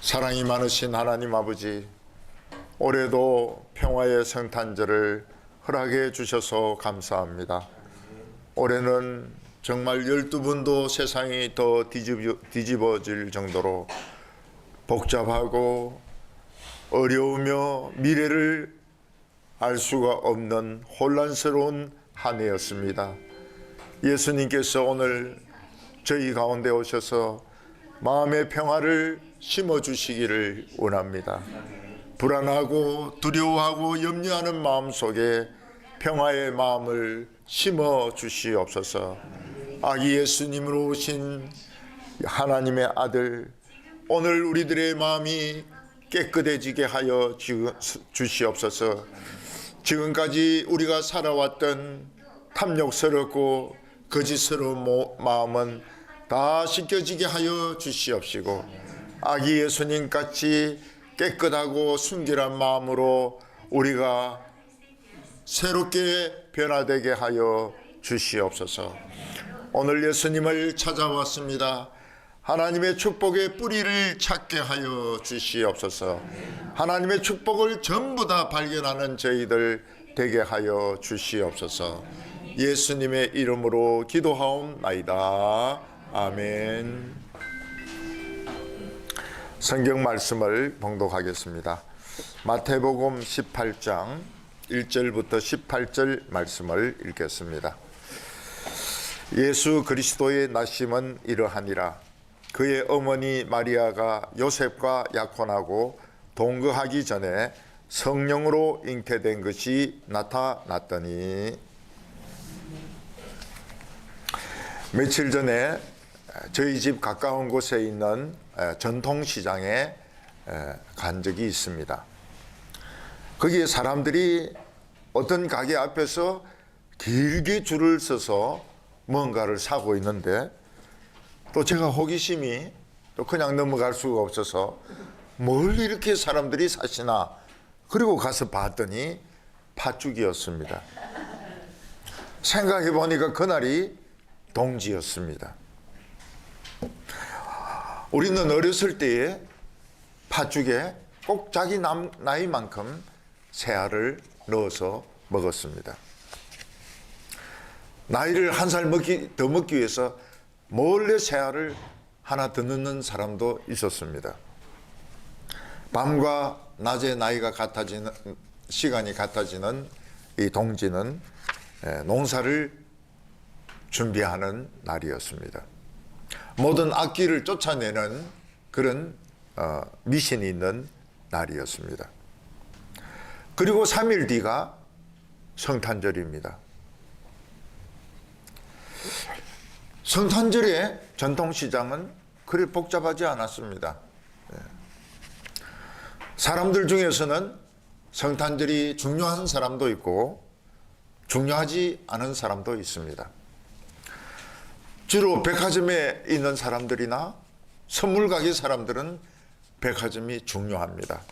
사랑이 많으신 하나님 아버지, 올해도 평화의 성탄절을 허락해 주셔서 감사합니다. 올해는 정말 12분도 세상이 더 뒤집어질 정도로 복잡하고 어려우며 미래를 알 수가 없는 혼란스러운 한 해였습니다. 예수님께서 오늘 저희 가운데 오셔서 마음의 평화를 심어주시기를 원합니다. 불안하고 두려워하고 염려하는 마음 속에 평화의 마음을 심어주시옵소서. 아기 예수님으로 오신 하나님의 아들, 오늘 우리들의 마음이 깨끗해지게 하여 주시옵소서. 지금까지 우리가 살아왔던 탐욕스럽고 거짓스러운 마음은 다 씻겨지게 하여 주시옵시고, 아기 예수님 같이 깨끗하고 순결한 마음으로 우리가 새롭게 변화되게 하여 주시옵소서. 오늘 예수님을 찾아왔습니다. 하나님의 축복의 뿌리를 찾게 하여 주시옵소서. 하나님의 축복을 전부 다 발견하는 저희들 되게 하여 주시옵소서. 예수님의 이름으로 기도하옵나이다. 아멘. 성경 말씀을 봉독하겠습니다. 마태복음 18장 1절부터 18절 말씀을 읽겠습니다. 예수 그리스도의 나심은 이러하니라. 그의 어머니 마리아가 요셉과 약혼하고 동거하기 전에 성령으로 잉태된 것이 나타났더니, 며칠 전에 저희 집 가까운 곳에 있는 전통시장에 간 적이 있습니다. 거기에 사람들이 어떤 가게 앞에서 길게 줄을 서서 뭔가를 사고 있는데, 또 제가 호기심이 또 그냥 넘어갈 수가 없어서 뭘 이렇게 사람들이 사시나, 그리고 가서 봤더니 팥죽이었습니다. 생각해 보니까 그날이 동지였습니다. 우리는 어렸을 때에 팥죽에 꼭 자기 나이만큼 새알을 넣어서 먹었습니다. 나이를 한 살 더 먹기 위해서 몰래 새알을 하나 더 넣는 사람도 있었습니다. 밤과 낮의 나이가 같아지는, 시간이 같아지는 이 동지는 농사를 준비하는 날이었습니다. 모든 악기를 쫓아내는 그런 미신이 있는 날이었습니다. 그리고 3일 뒤가 성탄절입니다. 성탄절에 전통시장은 그리 복잡하지 않았습니다. 사람들 중에서는 성탄절이 중요한 사람도 있고 중요하지 않은 사람도 있습니다. 주로 백화점에 있는 사람들이나 선물가게 사람들은 백화점이 중요합니다.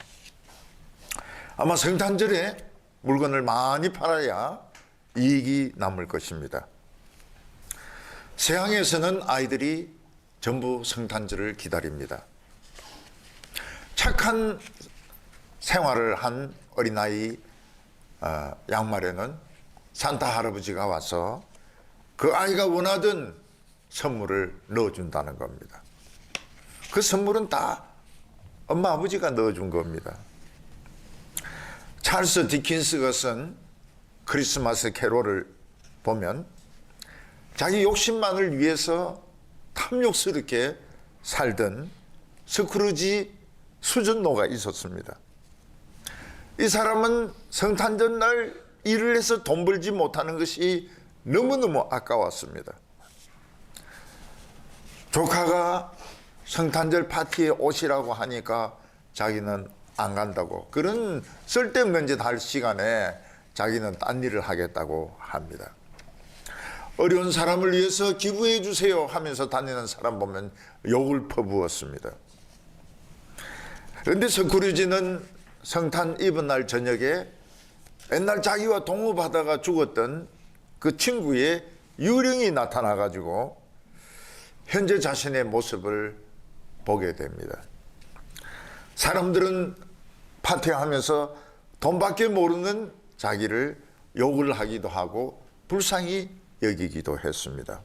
아마 성탄절에 물건을 많이 팔아야 이익이 남을 것입니다. 서양에서는 아이들이 전부 성탄절을 기다립니다. 착한 생활을 한 어린아이 양말에는 산타 할아버지가 와서 그 아이가 원하던 선물을 넣어준다는 겁니다. 그 선물은 다 엄마 아버지가 넣어준 겁니다. 찰스 디킨스가 쓴 크리스마스 캐롤을 보면 자기 욕심만을 위해서 탐욕스럽게 살던 스크루지 수전노가 있었습니다. 이 사람은 성탄절 날 일을 해서 돈 벌지 못하는 것이 너무너무 아까웠습니다. 조카가 성탄절 파티에 오시라고 하니까 자기는 안 간다고, 그런 쓸데없는 짓 할 시간에 자기는 딴 일을 하겠다고 합니다. 어려운 사람을 위해서 기부해 주세요 하면서 다니는 사람 보면 욕을 퍼부었습니다. 그런데 스크루지는 성탄 이브 날 저녁에 옛날 자기와 동업하다가 죽었던 그 친구의 유령이 나타나가지고 현재 자신의 모습을 보게 됩니다. 사람들은 파티하면서 돈밖에 모르는 자기를 욕을 하기도 하고 불쌍히 여기기도 했습니다.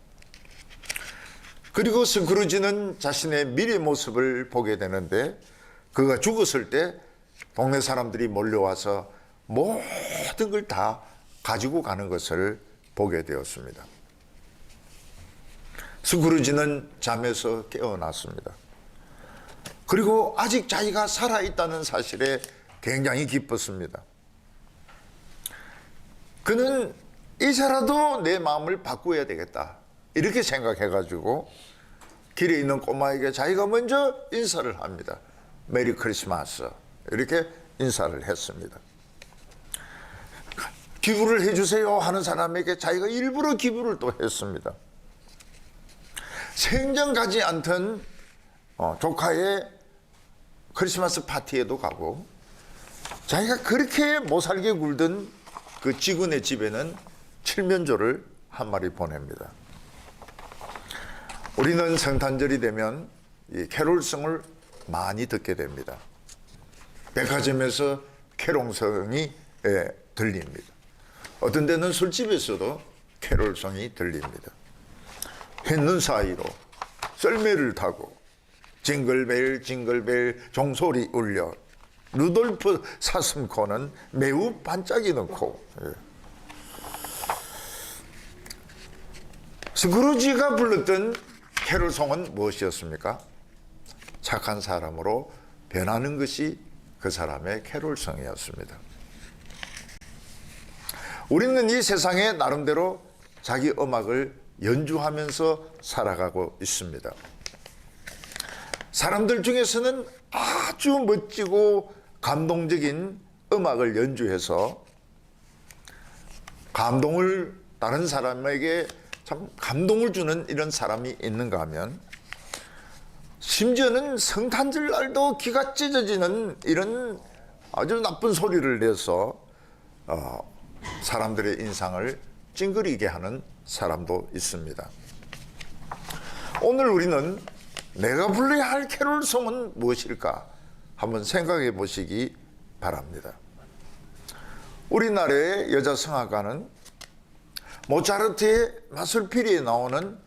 그리고 스크루지는 자신의 미래 모습을 보게 되는데 그가 죽었을 때 동네 사람들이 몰려와서 모든 걸 다 가지고 가는 것을 보게 되었습니다. 스크루지는 잠에서 깨어났습니다. 그리고 아직 자기가 살아있다는 사실에 굉장히 기뻤습니다. 그는 이제라도 내 마음을 바꾸어야 되겠다 이렇게 생각해가지고 길에 있는 꼬마에게 자기가 먼저 인사를 합니다. 메리 크리스마스 이렇게 인사를 했습니다. 기부를 해주세요 하는 사람에게 자기가 일부러 기부를 또 했습니다. 생전 가지 않던 조카의 크리스마스 파티에도 가고 자기가 그렇게 못살게 굴던 그 직원의 집에는 칠면조를 한 마리 보냅니다. 우리는 성탄절이 되면 이 캐롤송을 많이 듣게 됩니다. 백화점에서 캐롤송이 들립니다. 어떤 데는 술집에서도 캐롤송이 들립니다. 흰눈 사이로 썰매를 타고 징글벨 징글벨 종소리 울려 루돌프 사슴코는 매우 반짝이는 코. 스크루지가 불렀던 캐롤송은 무엇이었습니까? 착한 사람으로 변하는 것이 그 사람의 캐롤송이었습니다. 우리는 이 세상에 나름대로 자기 음악을 연주하면서 살아가고 있습니다. 사람들 중에서는 아주 멋지고 감동적인 음악을 연주해서 감동을 다른 사람에게 참 감동을 주는 이런 사람이 있는가 하면 심지어는 성탄절 날도 기가 찢어지는 이런 아주 나쁜 소리를 내서 사람들의 인상을 찡그리게 하는 사람도 있습니다. 오늘 우리는 내가 불러야 할 캐롤송은 무엇일까 한번 생각해 보시기 바랍니다. 우리나라의 여자 성악가는 모차르트의 마술피리에 나오는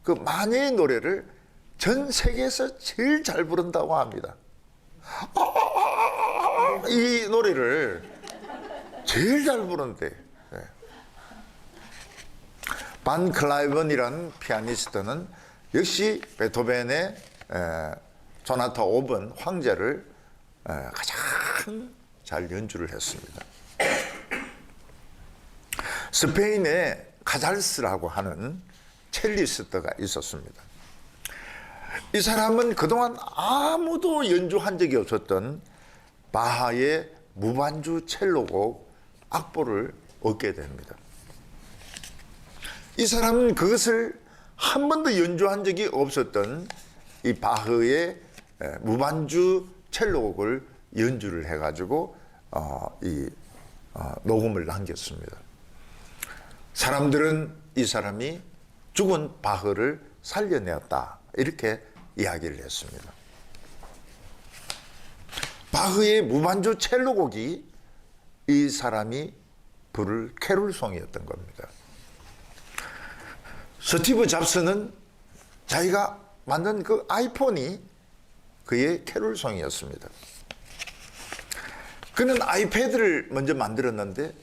그 마녀의 노래를 전 세계에서 제일 잘 부른다고 합니다. 이 노래를 제일 잘 부른대. 반 클라이번이라는 피아니스트는 역시 베토벤의 소나타 5번 황제를 가장 잘 연주를 했습니다. 스페인에 카잘스라고 하는 첼리스트가 있었습니다. 이 사람은 그동안 아무도 연주한 적이 없었던 바하의 무반주 첼로곡 악보를 얻게 됩니다. 이 사람은 그것을 한 번도 연주한 적이 없었던 이 바흐의 무반주 첼로곡을 연주를 해가지고 녹음을 남겼습니다. 사람들은 이 사람이 죽은 바흐를 살려내었다 이렇게 이야기를 했습니다. 바흐의 무반주 첼로곡이 이 사람이 부를 캐롤송이었던 겁니다. 스티브 잡스는 자기가 만든 그 아이폰이 그의 캐롤송이었습니다. 그는 아이패드를 먼저 만들었는데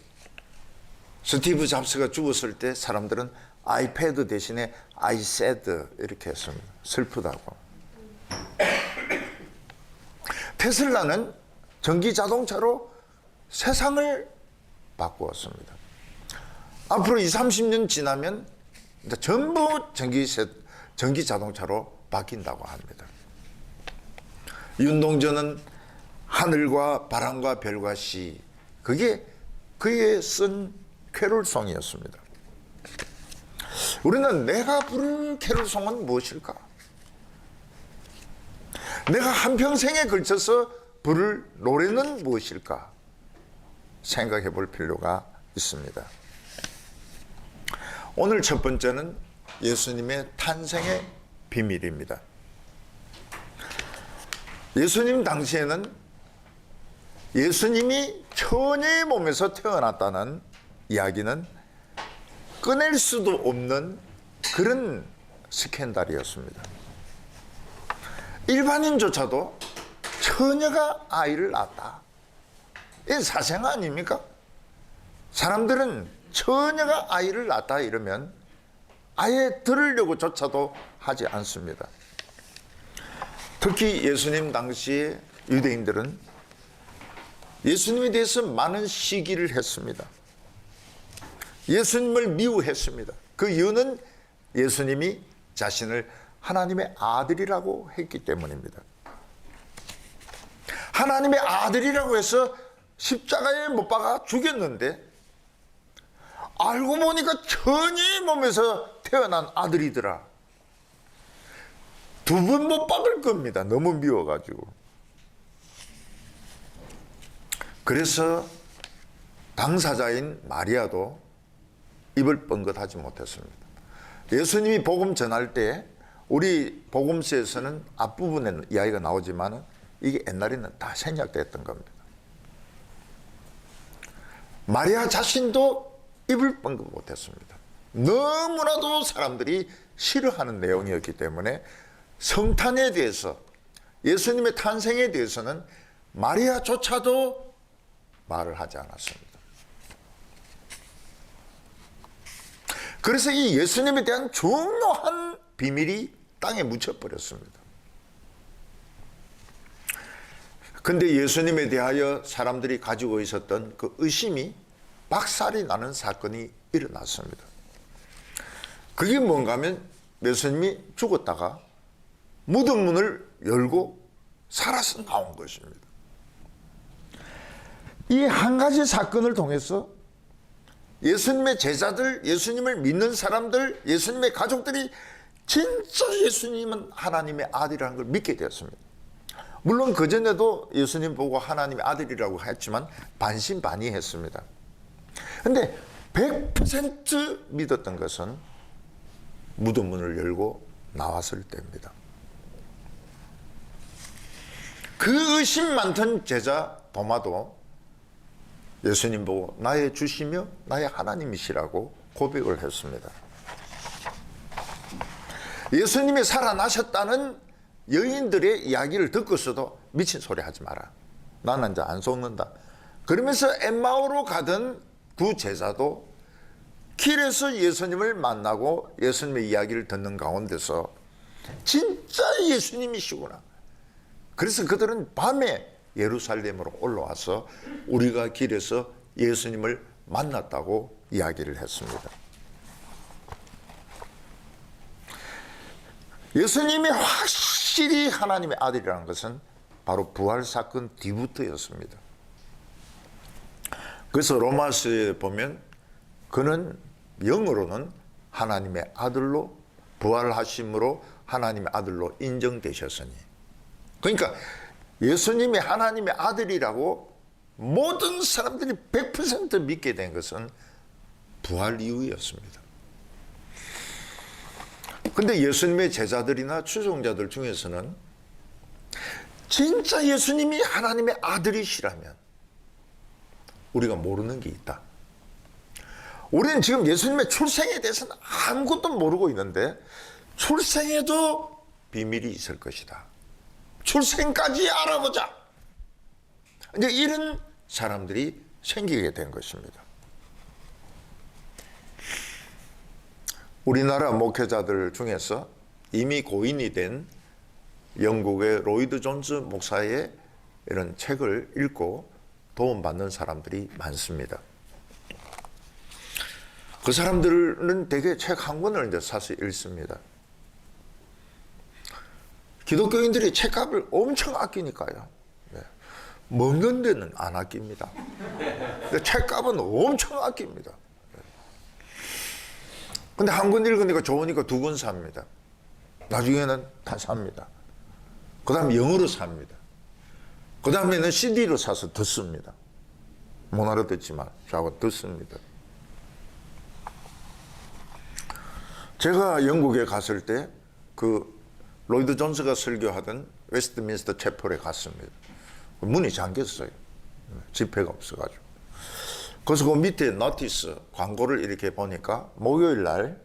스티브 잡스가 죽었을 때 사람들은 아이패드 대신에 아이새드 이렇게 했습니다. 슬프다고. 테슬라는 전기 자동차로 세상을 바꾸었습니다. 앞으로 20-30년 지나면 전부 전기 자동차로 바뀐다고 합니다. 윤동전은 하늘과 바람과 별과 시, 그게 그의 쓴 캐롤송이었습니다. 우리는 내가 부를 캐롤송은 무엇일까? 내가 한평생에 걸쳐서 부를 노래는 무엇일까? 생각해 볼 필요가 있습니다. 오늘 첫 번째는 예수님의 탄생의 비밀입니다. 예수님 당시에는 예수님이 처녀의 몸에서 태어났다는 이야기는 꺼낼 수도 없는 그런 스캔들이었습니다. 일반인조차도 처녀가 아이를 낳았다. 이게 사생 아닙니까? 사람들은 처녀가 아이를 낳았다 이러면 아예 들으려고조차도 하지 않습니다. 특히 예수님 당시에 유대인들은 예수님에 대해서 많은 시기를 했습니다. 예수님을 미워했습니다. 그 이유는 예수님이 자신을 하나님의 아들이라고 했기 때문입니다. 하나님의 아들이라고 해서 십자가에 못 박아 죽였는데 알고 보니까 처녀의 몸에서 태어난 아들이더라. 두 번 못 박을 겁니다. 너무 미워가지고. 그래서 당사자인 마리아도 입을 뻥긋하지 못했습니다. 예수님이 복음 전할 때 우리 복음서에서는 앞부분에 이야기가 나오지만 이게 옛날에는 다 생략됐던 겁니다. 마리아 자신도 입을 뻥긋 못했습니다. 너무나도 사람들이 싫어하는 내용이었기 때문에 성탄에 대해서, 예수님의 탄생에 대해서는 마리아조차도 말을 하지 않았습니다. 그래서 이 예수님에 대한 중요한 비밀이 땅에 묻혀버렸습니다. 근데 예수님에 대하여 사람들이 가지고 있었던 그 의심이 박살이 나는 사건이 일어났습니다. 그게 뭔가 하면 예수님이 죽었다가 무덤 문을 열고 살아서 나온 것입니다. 이 한 가지 사건을 통해서 예수님의 제자들, 예수님을 믿는 사람들, 예수님의 가족들이 진짜 예수님은 하나님의 아들이라는 걸 믿게 되었습니다. 물론 그전에도 예수님 보고 하나님의 아들이라고 했지만 반신반의했습니다. 그런데 100% 믿었던 것은 무덤 문을 열고 나왔을 때입니다. 그 의심 많던 제자 도마도 예수님 보고 나의 주시며 나의 하나님이시라고 고백을 했습니다. 예수님이 살아나셨다는 여인들의 이야기를 듣고서도 미친 소리 하지 마라. 나는 이제 안 속는다. 그러면서 엠마오로 가던 두 제자도 길에서 예수님을 만나고 예수님의 이야기를 듣는 가운데서 진짜 예수님이시구나. 그래서 그들은 밤에 예루살렘으로 올라와서 우리가 길에서 예수님을 만났다고 이야기를 했습니다. 예수님이 확실히 하나님의 아들이라는 것은 바로 부활 사건 뒤부터였습니다. 그래서 로마서에 보면 그는 영으로는 하나님의 아들로 부활하심으로 하나님의 아들로 인정되셨으니, 그러니까 예수님이 하나님의 아들이라고 모든 사람들이 100% 믿게 된 것은 부활 이후였습니다. 근데 예수님의 제자들이나 추종자들 중에서는 진짜 예수님이 하나님의 아들이시라면 우리가 모르는 게 있다. 우리는 지금 예수님의 출생에 대해서는 아무것도 모르고 있는데 출생에도 비밀이 있을 것이다. 출생까지 알아보자. 이제 이런 사람들이 생기게 된 것입니다. 우리나라 목회자들 중에서 이미 고인이 된 영국의 로이드 존스 목사의 이런 책을 읽고 도움받는 사람들이 많습니다. 그 사람들은 대개 책 한 권을 이제 사서 읽습니다. 기독교인들이 책값을 엄청 아끼니까요. 네. 먹는 데는 안 아낍니다. 근데 책값은 엄청 아낍니다. 근데 한 권 읽으니까 좋으니까 두 권 삽니다. 나중에는 다 삽니다. 그 다음에 영어로 삽니다. 그 다음에는 CD로 사서 듣습니다. 못 알아듣지만 자고 듣습니다. 제가 영국에 갔을 때 그 로이드 존스가 설교하던 웨스트민스터 채플에 갔습니다. 문이 잠겼어요. 집회가 없어가지고. 그래서 그 밑에 노티스 광고를 이렇게 보니까 목요일 날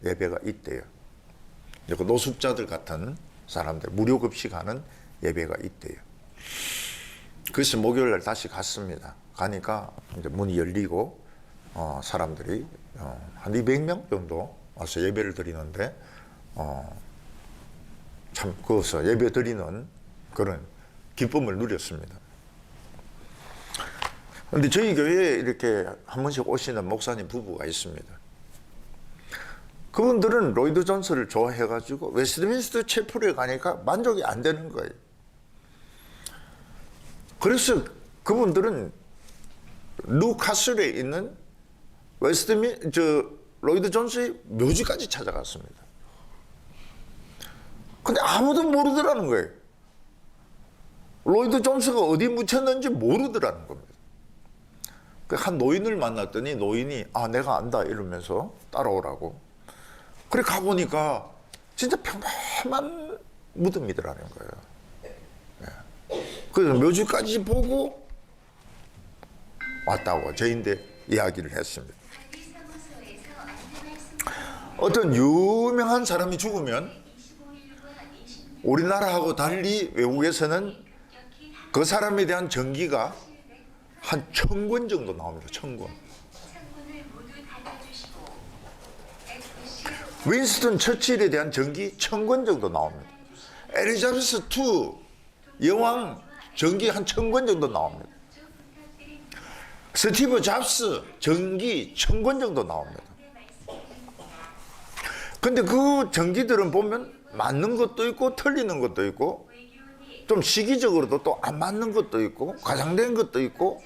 예배가 있대요. 그 노숙자들 같은 사람들 무료 급식하는 예배가 있대요. 그래서 목요일 날 다시 갔습니다. 가니까 이제 문이 열리고 사람들이 한 200명 정도 와서 예배를 드리는데 참 거기서 예배 드리는 그런 기쁨을 누렸습니다. 그런데 저희 교회에 이렇게 한 번씩 오시는 목사님 부부가 있습니다. 그분들은 로이드 존스를 좋아해가지고 웨스트민스터 채플에 가니까 만족이 안 되는 거예요. 그래서 그분들은 뉴카슬에 있는 로이드 존스의 묘지까지 찾아갔습니다. 근데 아무도 모르더라는 거예요. 로이드 존스가 어디 묻혔는지 모르더라는 겁니다. 한 노인을 만났더니 노인이 내가 안다 이러면서 따라오라고. 그래 가보니까 진짜 평범한 무덤이더라는 거예요. 그래서 묘지까지 보고 왔다고 저희인데 이야기를 했습니다. 어떤 유명한 사람이 죽으면 우리나라하고 달리 외국에서는 그 사람에 대한 전기가 한 1000권 정도 나옵니다. 1000권. 윈스턴 처칠에 대한 전기 1000권 정도 나옵니다. 엘리자베스 II 여왕 전기 한 1000권 정도 나옵니다. 스티브 잡스 전기 1000권 정도 나옵니다. 근데 그 전기들은 보면 맞는 것도 있고 틀리는 것도 있고 좀 시기적으로도 또 안 맞는 것도 있고 과장된 것도 있고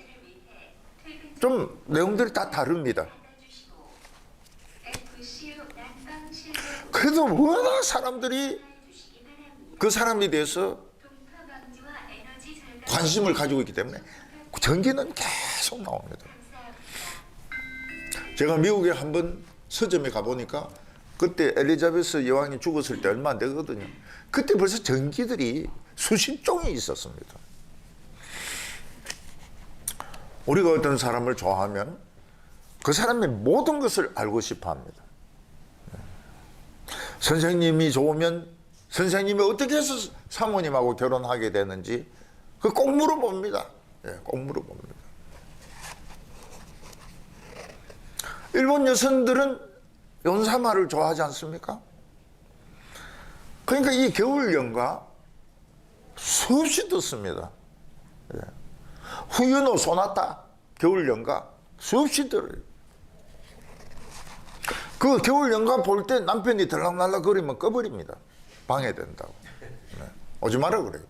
좀 내용들이 다 다릅니다. 그래도 워낙 사람들이 그 사람에 대해서 관심을 가지고 있기 때문에 전기는 계속 나옵니다. 제가 미국에 한번 서점에 가보니까 그때 엘리자베스 여왕이 죽었을 때 얼마 안 되거든요. 그때 벌써 전기들이 수십 종이 있었습니다. 우리가 어떤 사람을 좋아하면 그 사람의 모든 것을 알고 싶어 합니다. 선생님이 좋으면 선생님이 어떻게 해서 사모님하고 결혼하게 되는지 꼭 물어봅니다. 꼭 물어봅니다. 일본 여성들은 연사마를 좋아하지 않습니까? 그러니까 이 겨울 연가 수없이 듣습니다. 후유노 소나타 겨울 연가 수없이 들어요. 그 겨울 연가 볼 때 남편이 들락날락 거리면 꺼버립니다. 방해된다고. 오지 마라 그래요.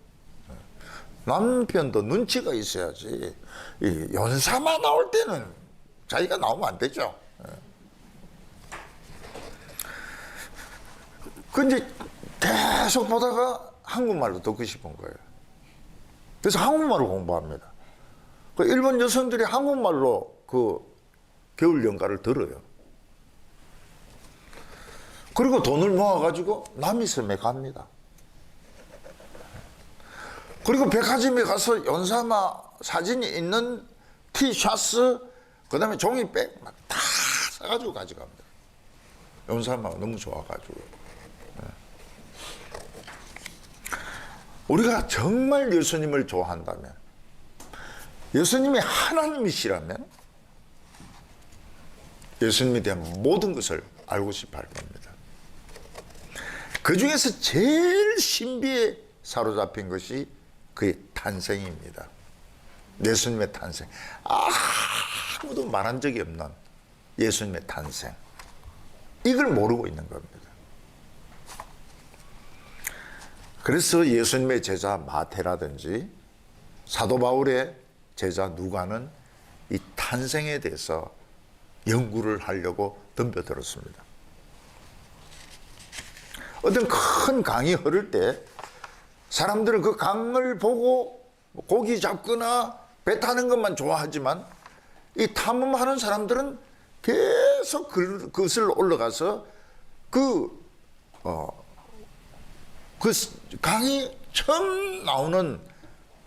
남편도 눈치가 있어야지. 이 연사마 나올 때는 자기가 나오면 안 되죠. 근데 계속 보다가 한국말로 듣고 싶은 거예요. 그래서 한국말을 공부합니다. 그 일본 여성들이 한국말로 그 겨울 연가를 들어요. 그리고 돈을 모아가지고 남이섬에 갑니다. 그리고 백화점에 가서 연사마 사진이 있는 티셔츠, 그 다음에 종이백 막 다 사가지고 가져갑니다. 연사마가 너무 좋아가지고. 우리가 정말 예수님을 좋아한다면, 예수님이 하나님이시라면 예수님에 대한 모든 것을 알고 싶어 할 겁니다. 그 중에서 제일 신비에 사로잡힌 것이 그의 탄생입니다. 예수님의 탄생. 아무도 말한 적이 없는 예수님의 탄생. 이걸 모르고 있는 겁니다. 그래서 예수님의 제자 마태라든지 사도 바울의 제자 누가는 이 탄생에 대해서 연구를 하려고 덤벼들었습니다. 어떤 큰 강이 흐를 때 사람들은 그 강을 보고 고기 잡거나 배 타는 것만 좋아하지만 이 탐험하는 사람들은 계속 그것을 올라가서 그 강이 처음 나오는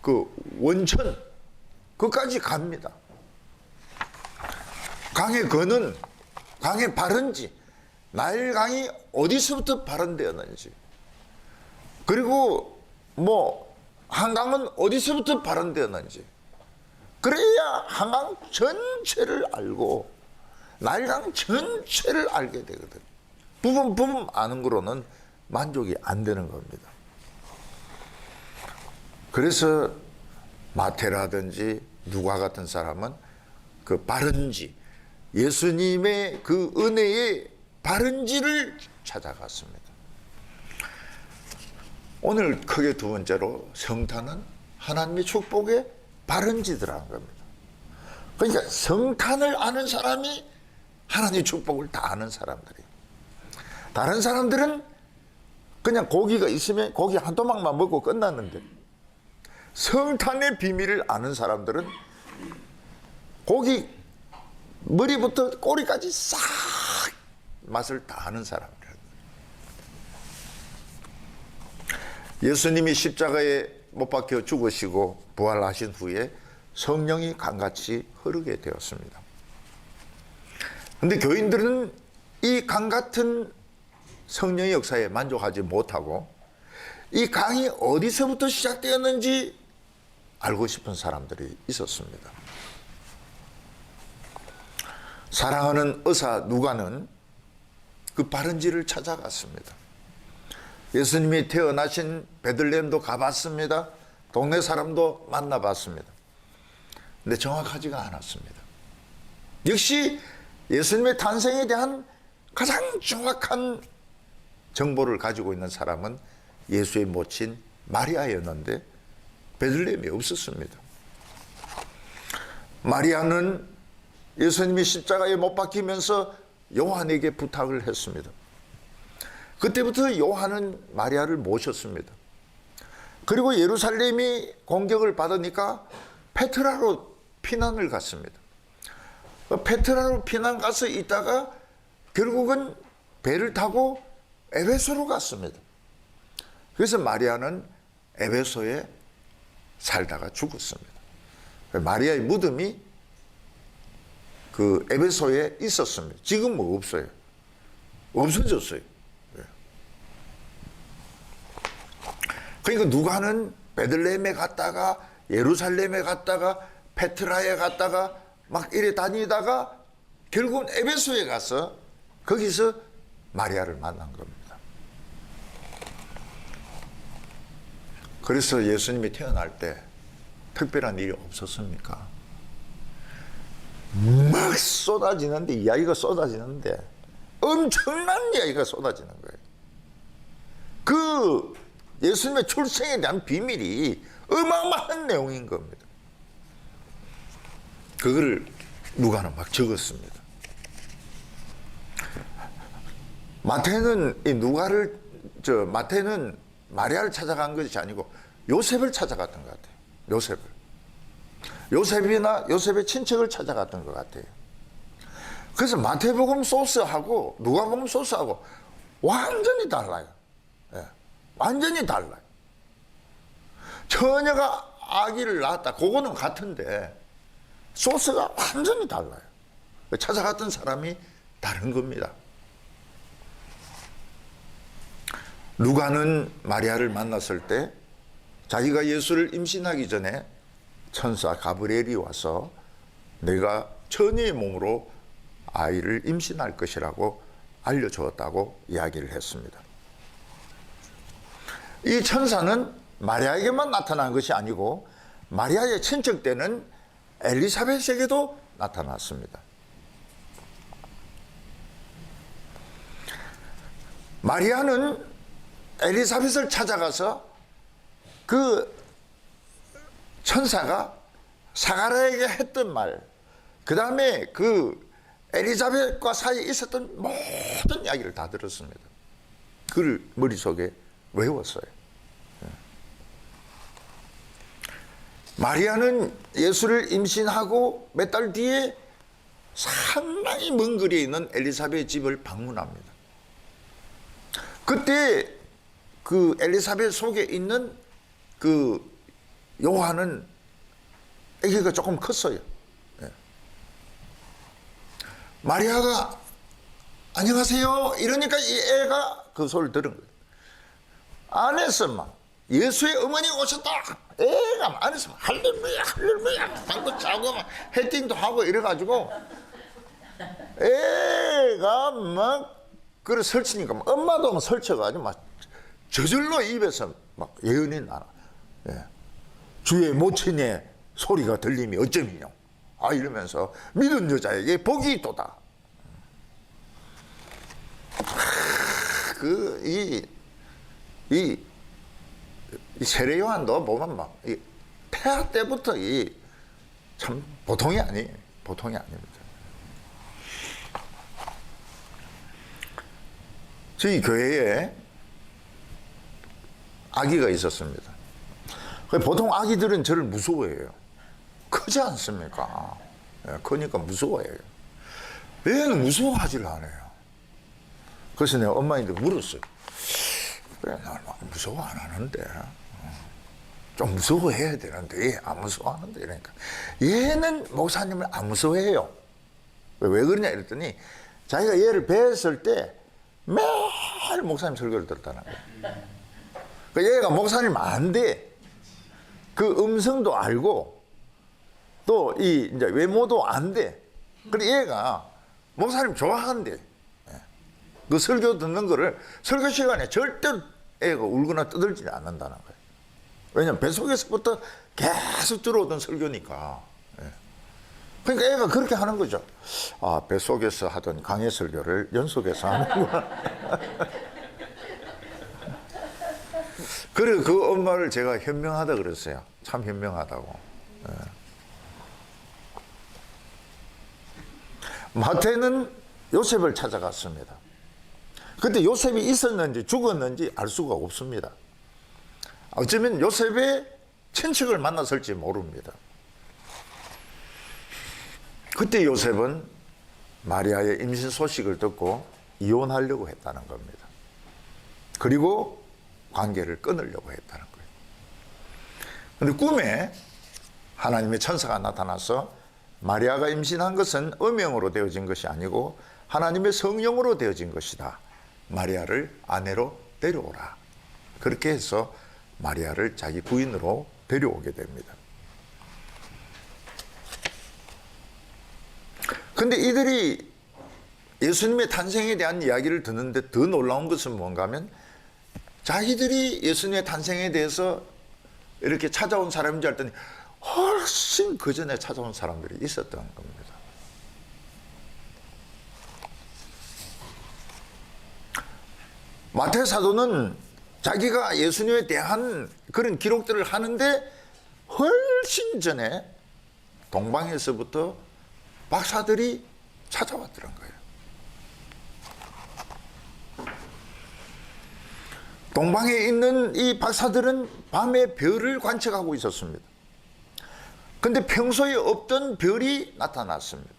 그 원천, 그까지 갑니다. 강의 근원, 강의 발원지, 나일강이 어디서부터 발원되었는지, 그리고 뭐 한강은 어디서부터 발원되었는지, 그래야 한강 전체를 알고 나일강 전체를 알게 되거든. 부분 아는 거로는 만족이 안 되는 겁니다. 그래서 마태라든지 누가 같은 사람은 그 발원지, 예수님의 그 은혜의 발원지를 찾아갔습니다. 오늘 크게 두 번째로 성탄은 하나님의 축복의 발원지더라는 겁니다. 그러니까 성탄을 아는 사람이 하나님의 축복을 다 아는 사람들이에요. 다른 사람들은 그냥 고기가 있으면 고기 한 토막만 먹고 끝났는데, 성탄의 비밀을 아는 사람들은 고기 머리부터 꼬리까지 싹 맛을 다 아는 사람들이에요. 예수님이 십자가에 못 박혀 죽으시고 부활하신 후에 성령이 강같이 흐르게 되었습니다. 그런데 교인들은 이 강 같은 성령의 역사에 만족하지 못하고 이 강이 어디서부터 시작되었는지 알고 싶은 사람들이 있었습니다. 사랑하는 의사 누가는 그 발원지를 찾아갔습니다. 예수님이 태어나신 베들레헴도 가봤습니다. 동네 사람도 만나봤습니다. 근데 정확하지가 않았습니다. 역시 예수님의 탄생에 대한 가장 정확한 정보를 가지고 있는 사람은 예수의 모친 마리아였는데 베들레헴이 없었습니다. 마리아는 예수님이 십자가에 못 박히면서 요한에게 부탁을 했습니다. 그때부터 요한은 마리아를 모셨습니다. 그리고 예루살렘이 공격을 받으니까 페트라로 피난을 갔습니다. 페트라로 피난 가서 있다가 결국은 배를 타고 에베소로 갔습니다. 그래서 마리아는 에베소에 살다가 죽었습니다. 마리아의 무덤이 그 에베소에 있었습니다. 지금 뭐 없어요. 없어졌어요. 그러니까 누가는 베들레헴에 갔다가 예루살렘에 갔다가 페트라에 갔다가 막 이래 다니다가 결국은 에베소에 가서 거기서 마리아를 만난 겁니다. 그래서 예수님이 태어날 때 특별한 일이 없었습니까? 막 쏟아지는데, 이야기가 쏟아지는데 엄청난 이야기가 쏟아지는 거예요. 그 예수님의 출생에 대한 비밀이 어마어마한 내용인 겁니다. 그거를 누가는 막 적었습니다. 마태는 마태는 마리아를 찾아간 것이 아니고 요셉을 찾아갔던 것 같아요. 요셉이나 요셉의 친척을 찾아갔던 것 같아요. 그래서 마태복음 소스하고 누가복음 소스하고 완전히 달라요. 예, 완전히 달라요. 처녀가 아기를 낳았다, 그거는 같은데 소스가 완전히 달라요. 찾아갔던 사람이 다른 겁니다. 누가는 마리아를 만났을 때 자기가 예수를 임신하기 전에 천사 가브리엘이 와서 내가 처녀의 몸으로 아이를 임신할 것이라고 알려주었다고 이야기를 했습니다. 이 천사는 마리아에게만 나타난 것이 아니고 마리아의 친척되는 엘리사벳에게도 나타났습니다. 마리아는 엘리사벳을 찾아가서 그 천사가 사가랴에게 했던 말, 그 다음에 그 엘리사벳과 사이에 있었던 모든 이야기를 다 들었습니다. 그를 머릿속에 외웠어요. 마리아는 예수를 임신하고 몇 달 뒤에 상당히 먼 거리에 있는 엘리사벳 집을 방문합니다. 그때 그 엘리사벳 속에 있는 그 요한은 아기가 조금 컸어요. 예. 마리아가 안녕하세요 이러니까 이 애가 그 소리를 들은 거예요. 안에서 막 예수의 어머니 오셨다. 애가 안에서 막 할렐루야 할렐루야 방구 짜고 막 헤딩도 하고 이래가지고 애가 막 그래 설치니까 막 엄마도 막 설쳐가지고 막 저절로 입에서 막 예언이 나라. 예. 주의 모친의 소리가 들림이 어쩌미뇨. 아 이러면서 믿은 여자에게 복이 있도다. 이 세례 요한도 보면 막 태아 때부터 참 보통이 아니에요. 보통이 아닙니다. 저희 교회에 아기가 있었습니다. 보통 아기들은 저를 무서워해요. 크지 않습니까? 크니까 무서워해요. 얘는 무서워하지를 않아요. 그래서 내가 엄마한테 물었어요. 왜 나 무서워 안 하는데? 좀 무서워해야 되는데 왜 안 무서워하는데? 이러니까 얘는 목사님을 안 무서워해요. 왜 그러냐 이랬더니 자기가 얘를 뵀을 때 매일 목사님 설교를 들었다는 거예요. 그러니까 얘가 목사님 안 돼. 그 음성도 알고 또 이제 외모도 안 돼. 그래 얘가 목사님 좋아한대. 그 설교 듣는 거를 설교 시간에 절대로 애가 울거나 떠들지 않는다는 거예요. 왜냐면 뱃속에서부터 계속 들어오던 설교니까. 그러니까 애가 그렇게 하는 거죠. 아, 뱃속에서 하던 강의 설교를 연속해서 하는구나. 그리고 그 엄마를 제가 현명하다 그랬어요. 참 현명하다고. 마태는 요셉을 찾아갔습니다. 그때 요셉이 있었는지 죽었는지 알 수가 없습니다. 어쩌면 요셉의 친척을 만났을지 모릅니다. 그때 요셉은 마리아의 임신 소식을 듣고 이혼하려고 했다는 겁니다. 그리고 관계를 끊으려고 했다는 거예요. 그런데 꿈에 하나님의 천사가 나타나서 마리아가 임신한 것은 음영으로 되어진 것이 아니고 하나님의 성령으로 되어진 것이다. 마리아를 아내로 데려오라. 그렇게 해서 마리아를 자기 부인으로 데려오게 됩니다. 근데 이들이 예수님의 탄생에 대한 이야기를 듣는데 더 놀라운 것은 뭔가 하면 자기들이 예수님의 탄생에 대해서 이렇게 찾아온 사람인 줄 알았더니 훨씬 그 전에 찾아온 사람들이 있었던 겁니다. 마태 사도는 자기가 예수님에 대한 그런 기록들을 하는데 훨씬 전에 동방에서부터 박사들이 찾아왔더란 거예요. 동방에 있는 이 박사들은 밤에 별을 관측하고 있었습니다. 근데 평소에 없던 별이 나타났습니다.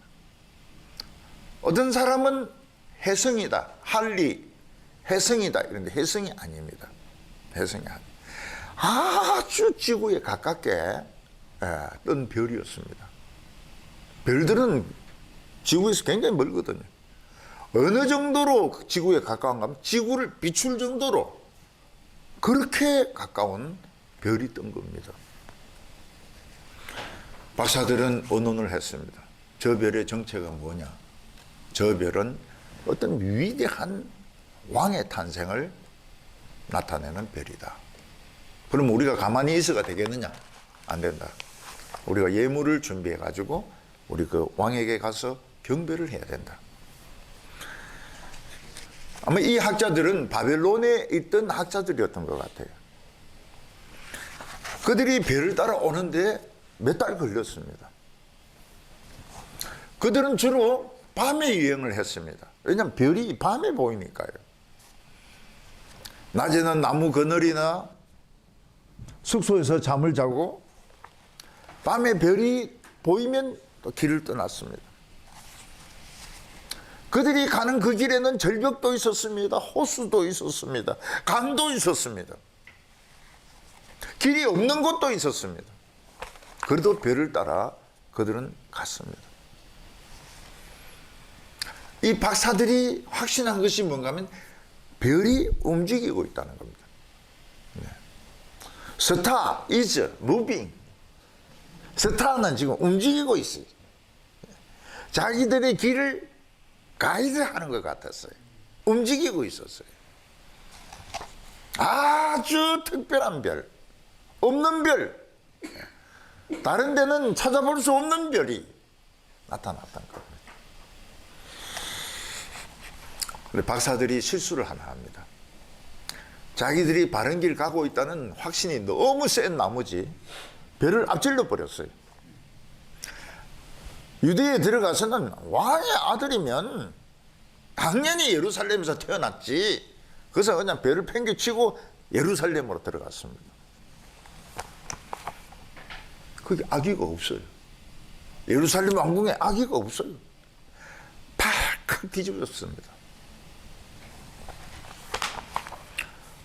어떤 사람은 혜성이다, 할리, 혜성이다 이런데 혜성이 아닙니다. 혜성이 아닙니다. 아주 지구에 가깝게 뜬 별이었습니다. 별들은 지구에서 굉장히 멀거든요. 어느 정도로 지구에 가까운가 하면 지구를 비출 정도로 그렇게 가까운 별이 뜬 겁니다. 박사들은 의논을 했습니다. 저 별의 정체가 뭐냐? 저 별은 어떤 위대한 왕의 탄생을 나타내는 별이다. 그럼 우리가 가만히 있어가 되겠느냐? 안 된다. 우리가 예물을 준비해 가지고 우리 그 왕에게 가서 경배를 해야 된다. 아마 이 학자들은 바벨론에 있던 학자들이었던 것 같아요. 그들이 별을 따라 오는데 몇 달 걸렸습니다. 그들은 주로 밤에 유행을 했습니다. 왜냐하면 별이 밤에 보이니까요. 낮에는 나무 그늘이나 숙소에서 잠을 자고 밤에 별이 보이면 또 길을 떠났습니다. 그들이 가는 그 길에는 절벽도 있었습니다. 호수도 있었습니다. 강도 있었습니다. 길이 없는 곳도 있었습니다. 그래도 별을 따라 그들은 갔습니다. 이 박사들이 확신한 것이 뭔가 하면 별이 움직이고 있다는 겁니다. Star is moving. 스타는 지금 움직이고 있어요. 자기들의 길을 가이드하는 것 같았어요. 움직이고 있었어요. 아주 특별한 별, 없는 별, 다른 데는 찾아볼 수 없는 별이 나타났던 겁니다. 근데 박사들이 실수를 하나 합니다. 자기들이 바른 길 가고 있다는 확신이 너무 센 나머지 별을 앞질러 버렸어요. 유대에 들어가서는 왕의 아들이면 당연히 예루살렘에서 태어났지. 그래서 그냥 별을 팽개치고 예루살렘으로 들어갔습니다. 거기 아기가 없어요. 예루살렘 왕궁에 아기가 없어요. 팍 뒤집어졌습니다.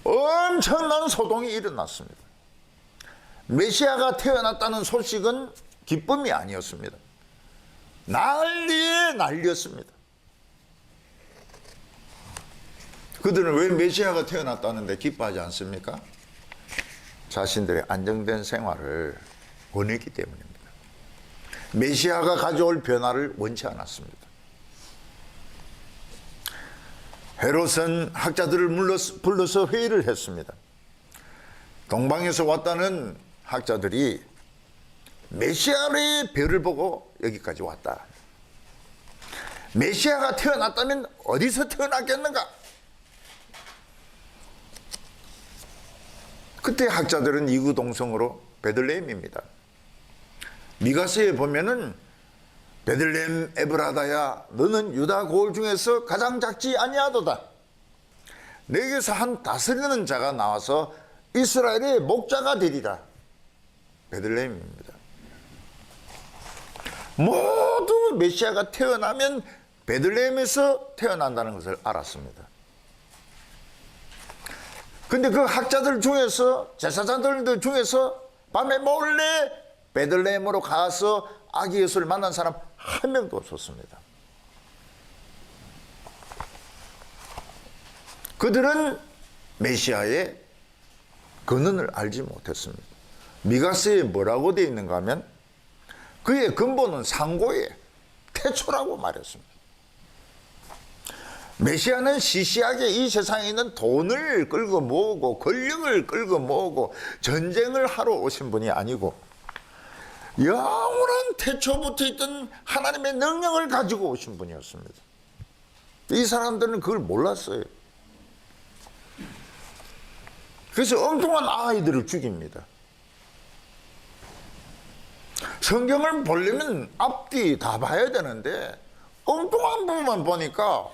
엄청난 소동이 일어났습니다. 메시아가 태어났다는 소식은 기쁨이 아니었습니다. 난리에 난리였습니다. 그들은 왜 메시아가 태어났다는데 기뻐하지 않습니까? 자신들의 안정된 생활을 원했기 때문입니다. 메시아가 가져올 변화를 원치 않았습니다. 헤롯은 학자들을 불러서 회의를 했습니다. 동방에서 왔다는 학자들이 메시아의 별을 보고 여기까지 왔다. 메시아가 태어났다면 어디서 태어났겠는가? 그때 학자들은 이구동성으로 베들레헴입니다. 미가서에 보면은 베들레헴 에브라다야 너는 유다 고을 중에서 가장 작지 아니하도다. 내게서 한 다스리는 자가 나와서 이스라엘의 목자가 되리라. 베들레헴입니다. 모두 메시아가 태어나면 베들레헴에서 태어난다는 것을 알았습니다. 근데 그 학자들 중에서 제사장들 중에서 밤에 몰래 베들레헴으로 가서 아기 예수를 만난 사람 한 명도 없었습니다. 그들은 메시아의 근원을 알지 못했습니다. 미가서에 뭐라고 되어 있는가 하면 그의 근본은 상고의 태초라고 말했습니다. 메시아는 시시하게 이 세상에 있는 돈을 끌고 모으고 권력을 끌고 모으고 전쟁을 하러 오신 분이 아니고 영원한 태초부터 있던 하나님의 능력을 가지고 오신 분이었습니다. 이 사람들은 그걸 몰랐어요. 그래서 엉뚱한 아이들을 죽입니다. 성경을 보려면 앞뒤 다 봐야 되는데 엉뚱한 부분만 보니까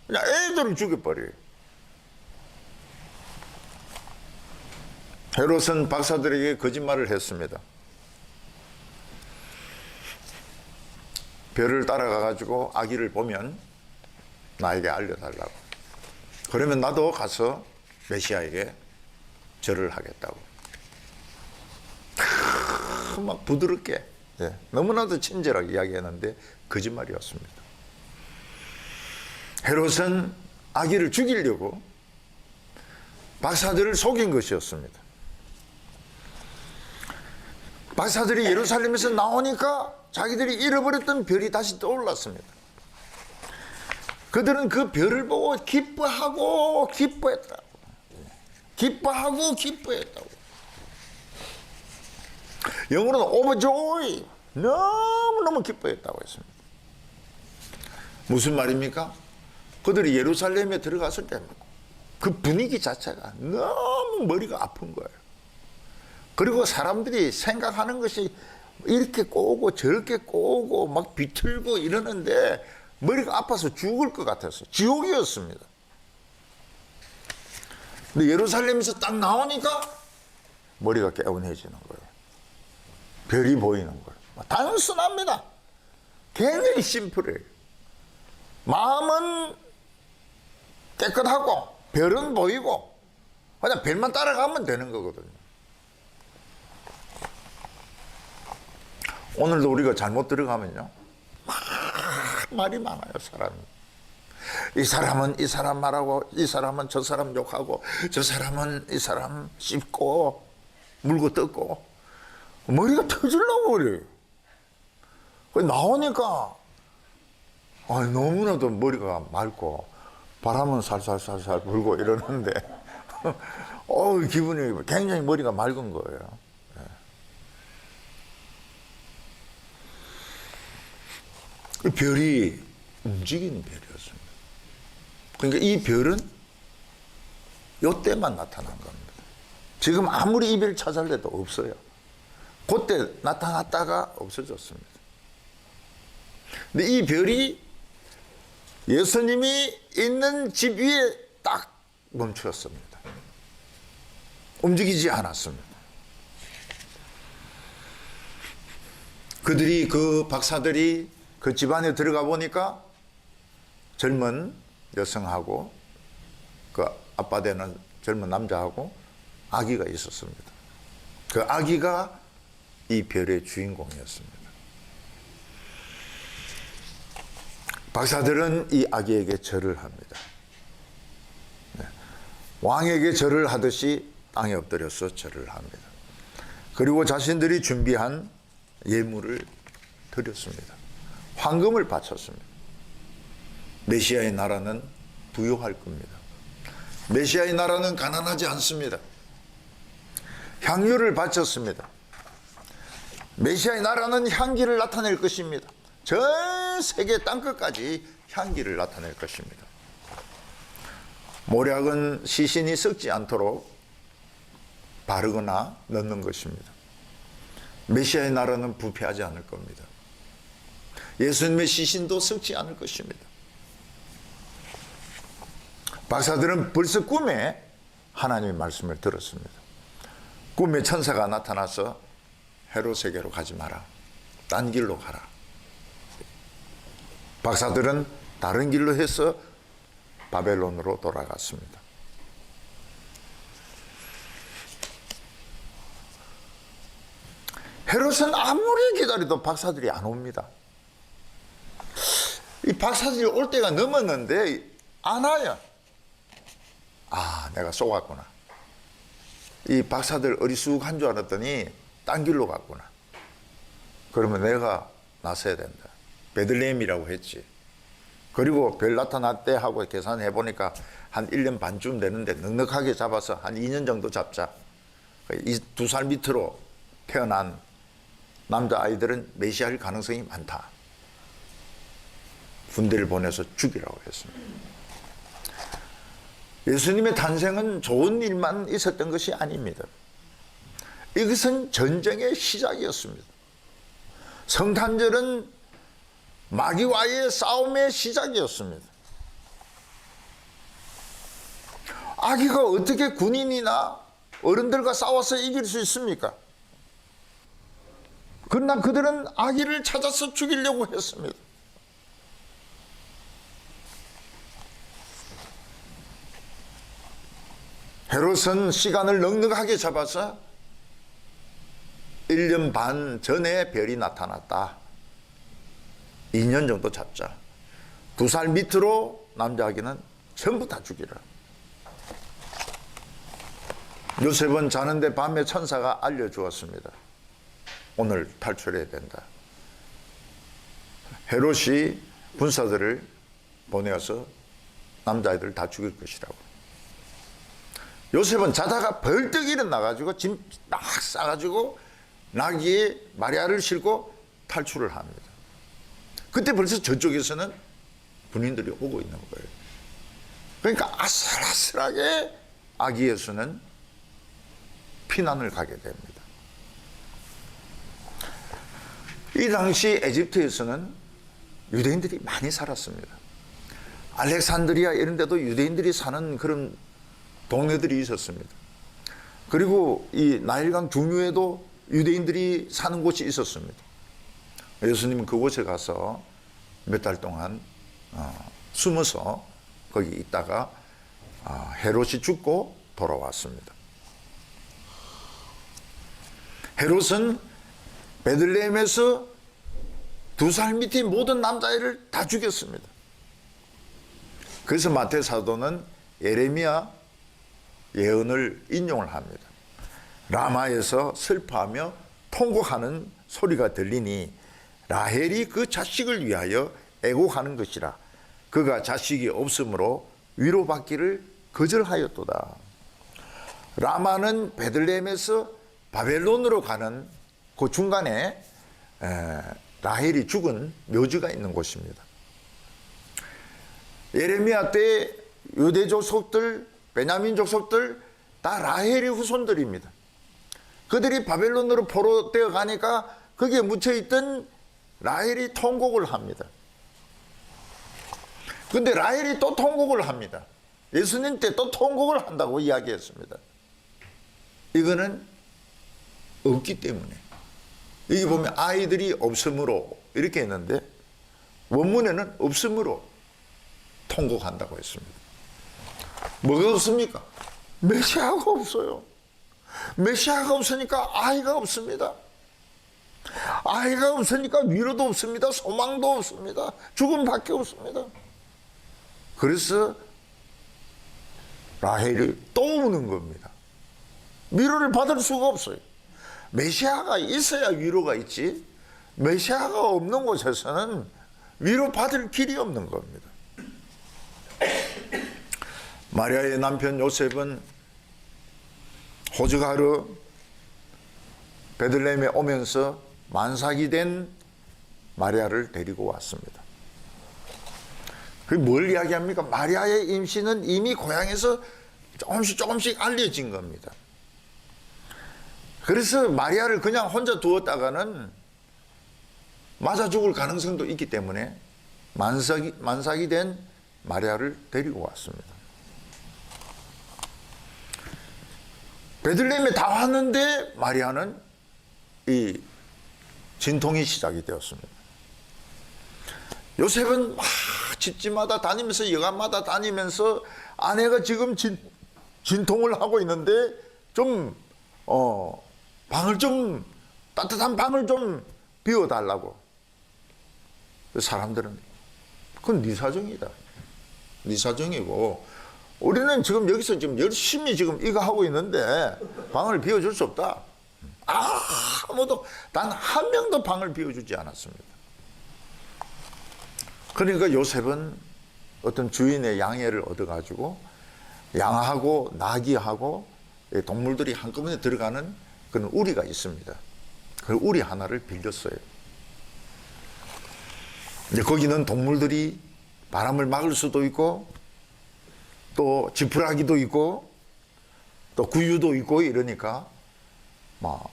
그냥 애들을 죽여버려요. 헤롯은 박사들에게 거짓말을 했습니다. 별을 따라가가지고 아기를 보면 나에게 알려달라고. 그러면 나도 가서 메시아에게 절을 하겠다고. 막 부드럽게 너무나도 친절하게 이야기했는데 거짓말이었습니다. 헤롯은 아기를 죽이려고 박사들을 속인 것이었습니다. 박사들이 예루살렘에서 나오니까 자기들이 잃어버렸던 별이 다시 떠올랐습니다. 그들은 그 별을 보고 기뻐하고 기뻐했다고. 기뻐하고 기뻐했다고. 영어로는 overjoy, 너무너무 기뻐했다고 했습니다. 무슨 말입니까? 그들이 예루살렘에 들어갔을 때 그 분위기 자체가 너무 머리가 아픈 거예요. 그리고 사람들이 생각하는 것이 이렇게 꼬고 저렇게 꼬고 막 비틀고 이러는데 머리가 아파서 죽을 것 같았어요. 지옥이었습니다. 근데 예루살렘에서 딱 나오니까 머리가 개운해지는 거예요. 별이 보이는 거예요. 단순합니다. 굉장히 심플해요. 마음은 깨끗하고 별은 보이고 그냥 별만 따라가면 되는 거거든요. 오늘도 우리가 잘못 들어가면요, 말이 많아요, 사람이. 이 사람은 이 사람 말하고, 이 사람은 저 사람 욕하고, 저 사람은 이 사람 씹고 물고 뜯고, 머리가 터질라고 그래. 나오니까 너무나도 머리가 맑고 바람은 살살살살 불고 이러는데 기분이 굉장히 머리가 맑은 거예요. 그 별이 움직이는 별이었습니다. 그러니까 이 별은 이때만 나타난 겁니다. 지금 아무리 이 별 찾아내도 없어요. 그때 나타났다가 없어졌습니다. 근데 이 별이 예수님이 있는 집 위에 딱 멈추었습니다. 움직이지 않았습니다. 그 박사들이 그 집안에 들어가 보니까 젊은 여성하고 그 아빠 되는 젊은 남자하고 아기가 있었습니다. 그 아기가 이 별의 주인공이었습니다. 박사들은 이 아기에게 절을 합니다. 왕에게 절을 하듯이 땅에 엎드려서 절을 합니다. 그리고 자신들이 준비한 예물을 드렸습니다. 황금을 바쳤습니다. 메시아의 나라는 부유할 겁니다. 메시아의 나라는 가난하지 않습니다. 향유를 바쳤습니다. 메시아의 나라는 향기를 나타낼 것입니다. 전 세계 땅끝까지 향기를 나타낼 것입니다. 모략은 시신이 썩지 않도록 바르거나 넣는 것입니다. 메시아의 나라는 부패하지 않을 겁니다. 예수님의 시신도 썩지 않을 것입니다. 박사들은 벌써 꿈에 하나님의 말씀을 들었습니다. 꿈에 천사가 나타나서 헤롯에게로 가지 마라. 딴 길로 가라. 박사들은 다른 길로 해서 바벨론으로 돌아갔습니다. 헤롯은 아무리 기다려도 박사들이 안 옵니다. 이 박사들이 올 때가 넘었는데 안 와요. 내가 속았구나. 이 박사들 어리숙한 줄 알았더니 딴 길로 갔구나. 그러면 내가 나서야 된다. 베들레헴이라고 했지. 그리고 별 나타났대 하고 계산해 보니까 한 1년 반쯤 되는데 넉넉하게 잡아서 한 2년 정도 잡자. 이 2살 밑으로 태어난 남자아이들은 메시아일 가능성이 많다. 군대를 보내서 죽이라고 했습니다. 예수님의 탄생은 좋은 일만 있었던 것이 아닙니다. 이것은 전쟁의 시작이었습니다. 성탄절은 마귀와의 싸움의 시작이었습니다. 아기가 어떻게 군인이나 어른들과 싸워서 이길 수 있습니까? 그러나 그들은 아기를 찾아서 죽이려고 했습니다. 헤롯은 시간을 넉넉하게 잡아서 1년 반 전에 별이 나타났다. 2년 정도 잡자. 2살 밑으로 남자아기는 전부 다 죽이라. 요셉은 자는데 밤에 천사가 알려주었습니다. 오늘 탈출해야 된다. 헤롯이 군사들을 보내어서 남자아이들을 다 죽일 것이라고. 요셉은 자다가 벌떡 일어나가지고 짐 막 싸가지고 나귀에 마리아를 싣고 탈출을 합니다. 그때 벌써 저쪽에서는 군인들이 오고 있는 거예요. 그러니까 아슬아슬하게 아기 예수는 피난을 가게 됩니다. 이 당시 에집트에서는 유대인들이 많이 살았습니다. 알렉산드리아 이런 데도 유대인들이 사는 그런 동네들이 있었습니다. 그리고 이 나일강 중류에도 유대인들이 사는 곳이 있었습니다. 예수님은 그곳에 가서 몇 달 동안 숨어서 거기 있다가 헤롯이 죽고 돌아왔습니다. 헤롯은 베들레헴에서 2살 밑인 모든 남자애를 다 죽였습니다. 그래서 마태 사도는 예레미야 예언을 인용을 합니다. 라마에서 슬퍼하며 통곡하는 소리가 들리니 라헬이 그 자식을 위하여 애곡하는 것이라. 그가 자식이 없으므로 위로받기를 거절하였도다. 라마는 베들레헴에서 바벨론으로 가는 그 중간에 라헬이 죽은 묘지가 있는 곳입니다. 예레미야 때 유대 족속들, 베냐민 족속들 다 라헬의 후손들입니다. 그들이 바벨론으로 포로되어 가니까 거기에 묻혀있던 라헬이 통곡을 합니다. 근데 라헬이 또 통곡을 합니다. 예수님 때 또 통곡을 한다고 이야기했습니다. 이거는 없기 때문에. 여기 보면 아이들이 없으므로 이렇게 했는데 원문에는 없으므로 통곡한다고 했습니다. 뭐가 없습니까? 메시아가 없어요. 메시아가 없으니까 아이가 없습니다. 아이가 없으니까 위로도 없습니다. 소망도 없습니다. 죽음밖에 없습니다. 그래서 라헬이 또 우는 겁니다. 위로를 받을 수가 없어요. 메시아가 있어야 위로가 있지, 메시아가 없는 곳에서는 위로받을 길이 없는 겁니다. 마리아의 남편 요셉은 호적하러 베들레헴에 오면서 만삭이 된 마리아를 데리고 왔습니다. 그게 뭘 이야기합니까? 마리아의 임신은 이미 고향에서 조금씩 알려진 겁니다. 그래서 마리아를 그냥 혼자 두었다가는 맞아 죽을 가능성도 있기 때문에 만삭이 된 마리아를 데리고 왔습니다. 베들레헴에 다 왔는데 마리아는 이 진통이 시작이 되었습니다. 요셉은 막 집집마다 다니면서 여관마다 다니면서 아내가 지금 진통을 하고 있는데 좀 방을 좀 따뜻한 방을 좀 비워달라고. 사람들은 그건 네 사정이다. 네 사정이고 우리는 지금 여기서 지금 열심히 지금 이거 하고 있는데 방을 비워줄 수 없다. 아무도 단 한 명도 방을 비워주지 않았습니다. 그러니까 요셉은 어떤 주인의 양해를 얻어가지고 양하고 나귀하고 동물들이 한꺼번에 들어가는 그런 우리가 있습니다. 그 우리 하나를 빌렸어요. 이제 거기는 동물들이 바람을 막을 수도 있고 또 지푸라기도 있고 또 구유도 있고 이러니까 막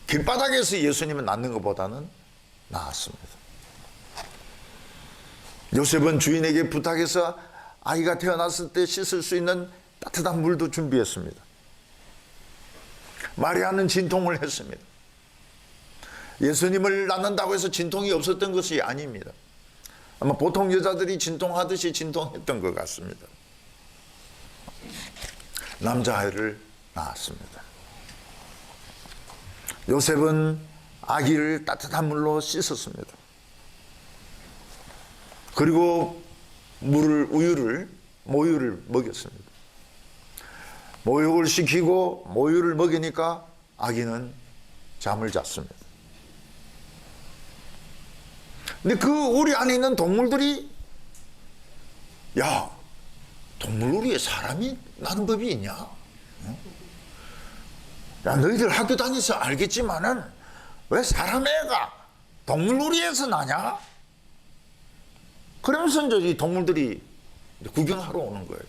길바닥에서 예수님을 낳는 것보다는 나았습니다. 요셉은 주인에게 부탁해서 아이가 태어났을 때 씻을 수 있는 따뜻한 물도 준비했습니다. 마리아는 진통을 했습니다. 예수님을 낳는다고 해서 진통이 없었던 것이 아닙니다. 아마 보통 여자들이 진통하듯이 진통했던 것 같습니다. 남자아이를 낳았습니다. 요셉은 아기를 따뜻한 물로 씻었습니다. 그리고 모유를 먹였습니다. 모욕을 시키고 모유를 먹이니까 아기는 잠을 잤습니다. 근데 그 우리 안에 있는 동물들이 야, 동물 우리에 사람이 나는 법이 있냐? 야, 너희들 학교 다니서 알겠지만은 왜 사람 애가 동물 우리에서 나냐? 그러면서 이제 이 동물들이 구경하러 오는 거예요.